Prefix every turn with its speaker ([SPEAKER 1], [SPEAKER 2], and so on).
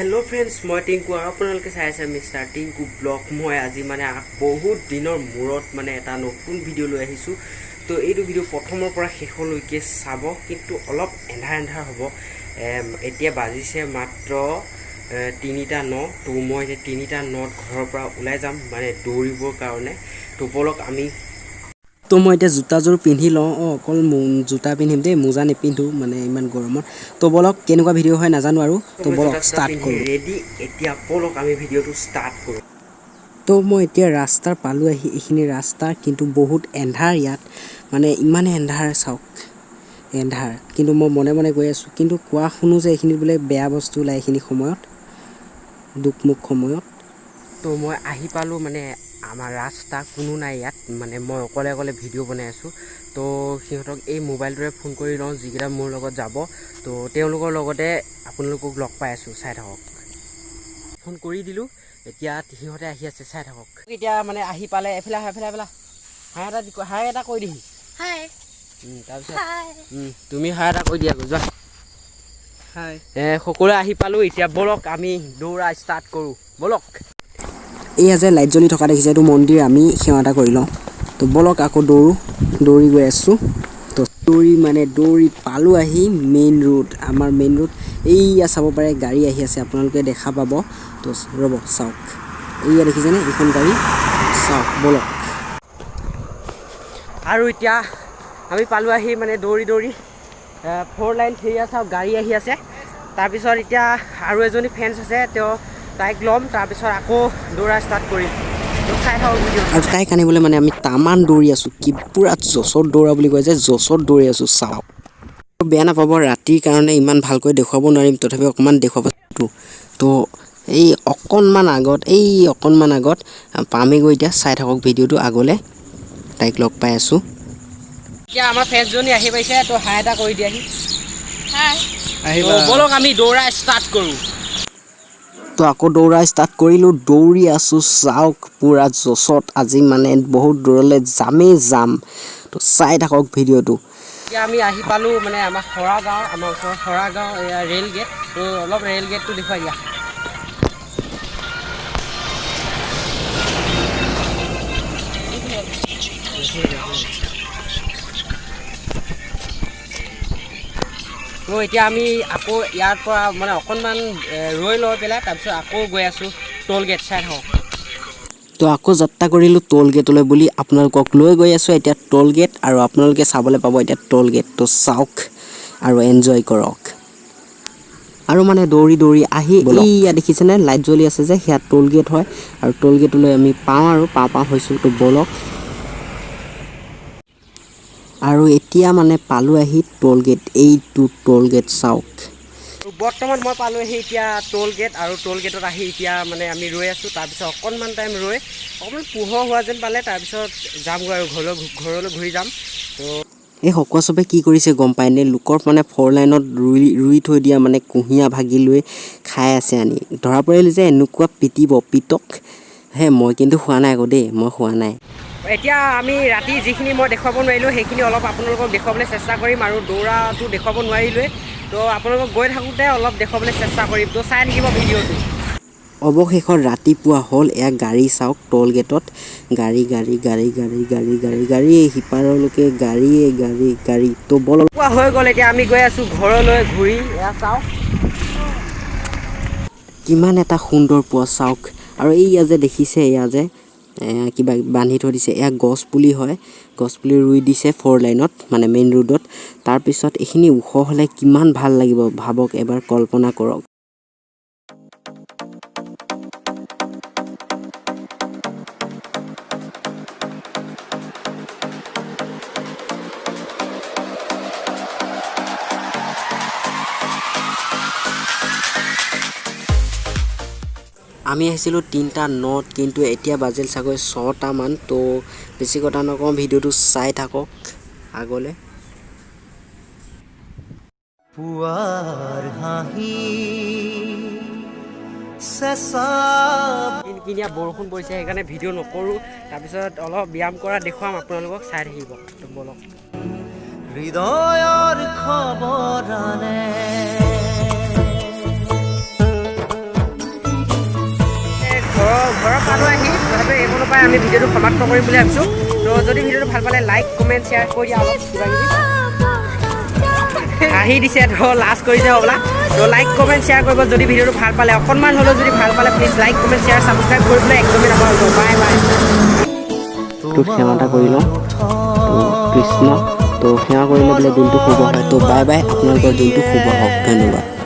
[SPEAKER 1] hello friends मैं टिंकू आपलोके चाइ आछे मिस्टर टिंकू ब्लग मैं आज माने बहुत दिनर मूरत माने एटा नतुन भिडिओ লৈ আহিছো तो এই भिडिओ प्रथমৰ পৰা শেষলৈকে চাব কিন্তু অলপ এন্ধাৰ এন্ধাৰ হ'ব এতিয়া বাজিছে মাত্ৰ 3টা 9 তো মই 3টা 9 ঘৰৰ পৰা ওলাই যাম মানে দৌৰিবৰ কাৰণে তো বলক আমি तो मैं इतना जूताजोर पिंधि लौ अकल जूता पिंधिम दे मोजा निपिंधु माने इमान गरमत तो बलक केनेकुवा भिडिओ है नाजानो आरो तो बलक स्टार्ट करो रेडी एतिया बलक आमी भिडिओটো स्टार्ट करो तो मैं इतना रास्तार पालु आहि एखिनि रास्ता किन्तु बहुत एन्धार यात माने इमाने एन्धार चाওক एन्धार किन्तु मैं मने मने गई आसु किन्तु कोआ शुनु जे एखिनि बोले बेया बस्तु लाई एखिनि समयत दुखमुख समयत तो मैं आहि पालु माने आमार रास्ता कोनो नाइ यात माने मैं अकले अकले भिडिओ बनाइ आसु तो सिहतक ए मोबाइलटोरे फोन करि लौ जिगिरा मोर लगत जाब तो तेओलोकर लगते आपनलोকক लग पाइ आसु चाइ थाকক फोन करि दिलु एतिया सिहते आहि आछे चाइ थाকক एतिया माने आहि पाले एफला हाय एटा कइ दिहि हाय तारपिছত तुमी हाय एटा कइ दिया जा हाय সকলো आहि पालु एतिया बलक आमी दौरा स्टार्ट करू बलक एया जे लाइट जलि থকা দেখিছে এটো মন্দিৰ আমি সেৱাটা কৰি লওঁ তো বলক আকৌ দৌৰি গৈ আছো তো দৌৰি পালো আহি মেইন ৰোড আমাৰ মেইন ৰোড এইয়া চাব পাৰে গাড়ী আহি আছে আপোনালোকে দেখা পাব তো ৰব চাওক এইয়া দেখিছেনে এখন গাড়ী চাওক বলক আৰু এতিয়া আমি পালো আহি মানে দৌৰি 4 লাইন ফেৰিয়া চাওক গাড়ী আহি আছে তাৰ পিছত এতিয়া আৰু এজনী ফেন্স আছে তেওঁ তাইক লম তাৰ পিছত আকৌ দৌৰা স্টাৰ্ট কৰিম তো চাই থাকক ভিডিও আৰু তাইক আনিবলৈ মানে আমি তামান দৌৰি আছো কি পুৰা জছত দৌৰা বুলি কয় যে জছত দৌৰি আছো চাওক বেয়া নাপাব ৰাতিৰ কাৰণে ইমান ভালকৈ দেখুৱাব নোৱাৰিম তথাপি অকমান দেখুৱাব তো এই অকনমান আগত পামে গৈ এতিয়া চাই থাকক ভিডিওটো আগলে তাইক লগ পাই আছো এতিয়া আমাৰ ফেন্সজনী আহি পাইছে তো হাই এটা কৰি দিয়াহি হাই আহিবা বলক আমি দৌৰা স্টাৰ্ট কৰো तो आको दौरा स्टार्ट करिलो दौरी आसु चाওক पूरा जसत আজি মানে बहुत দূৰলে যাম तो চাই থাকক ভিডিওটো এতিয়া আমি আহি পালো মানে আমাৰ খৰা গাঁও ৰেল গেট তো অলপ ৰেল গেটটো দেখুৱাই দিয়া तो এতিয়া আমি আকৌ ইয়াৰ পৰা মানে অকনমান ৰৈ লৈ পেলাই তাৰপিছত আকৌ গৈ আছো টোল গেট চাই থাকক তো আকৌ যাত্ৰা কৰিলো টোল গেটলৈ বুলি আপোনালোকক লৈ গৈ আছো এতিয়া টোল গেট আৰু আপোনালোকে চাবলৈ পাব এতিয়া টোল গেট তো চাওক আৰু এনজয় কৰক আৰু মানে দৌৰি আহি ইয়া দেখিছেনে লাইট জ্বলি আছে যে হেয়া টোল গেট হয় আৰু টোল গেটলৈ আমি পাওঁ আৰু পাওঁ হৈছো তো বলক আৰু এতিয়া মানে পালো আহি টোল গেট এইটো টোল গেট চাওক বৰ্তমান মই পালো আহি এতিয়া টোল গেট আৰু টোল গেটত আহি এতিয়া মানে আমি ৰৈ আছো তাৰ পিছত অকনমান টাইম ৰৈ অকমান পোহৰ হোৱা যেন পালে তাৰ পিছত যামগৈ আৰু ঘৰলৈ ঘূৰি যাম তো এই সকোৱা সবে কি কৰিছে গম পায়নে লোকৰ মানে 4 লাইনত ৰুই থৈ দিয়া মানে কুহিয়া ভাগি লৈ খাই আছে আনি ধৰা পৰিল যে এনেকুৱা পিটক হে মই কিন্তু খোৱা নাই আকৌ দেই মই খোৱা নাই এতিয়া আমি ৰাতি যিখিনি মই দেখাব নোৱাৰিলো সেইখিনি অলপ আপোনালোকক দেখাবলৈ চেষ্টা কৰিম আৰু দৌৰাটো দেখাব নোৱাৰিলোৱে তো আপোনালোকক গৈ থাকোঁতে অলপ দেখাবলৈ চেষ্টা কৰিম তো চাই থাকিব ভিডিওটো অৱশেষত ৰাতিপুৱা হ'ল এয়া গাড়ী চাওক টোল গেটত গাড়ী হিপাৰলৈকে গাড়ী তো বলক হৈ গ'ল এতিয়া আমি গৈ আছো ঘৰলৈ ঘূৰি এয়া চাওক কিমান এটা সুন্দৰ পোৱা চাওক আৰু এইয়া যে দেখিছে এয়া যে কিবা বান্ধি থৈ দিছে এয়া গছ পুলি হয় গছ পুলি ৰুই দিছে 4 লাইনত মানে মেইন ৰোডত তাৰ পিছত এখিনি উখ হলে কিমান ভাল লাগিব ভাবক এবাৰ কল্পনা কৰক আমি আহিছিলো 3টা 9 কিন্তু এতিয়া বাজিল চাগৈ 6টা মান তো বেছি কথা নকওঁ ভিডিওটো চাই থাকক আগলে পুৱাৰ হাঁহি সেসা কিনিয়া বৰষুণ পৰিছে সেইকাৰণে ভিডিও নকৰো তাৰ পিছত অলপ ব্যায়াম কৰা দেখুৱাম আপোনালোকক চাই থাকিব তো বলক হৃদয়ৰ খবৰ আনে ঘৰৰ পালোঁ আহি তথাপিও এইফালৰ পৰাই আমি ভিডিঅ'টো সমাপ্ত কৰিম বুলি ভাবিছোঁ তো যদি ভিডিঅ'টো ভাল পালে লাইক কমেণ্ট শ্বেয়াৰ কৰি দিয়া অলপ কিবা কিবি আহি দিছে তো লাষ্ট কৰিছে হ'বলা তো লাইক কমেণ্ট শ্বেয়াৰ কৰিব যদি ভিডিঅ'টো ভাল পালে অকণমান হ'লেও যদি ভাল পালে please like comment share subscribe কৰিবলৈ একদমেই নাপাহৰিব বাই বাই তো সেৱা এটা কৰি লওঁ তো কৃষ্ণ তো সেৱা কৰিলে বোলে দিনটো শুভ হয় তো বাই বাই আপোনালোকৰ দিনটো শুভ হওক ধন্যবাদ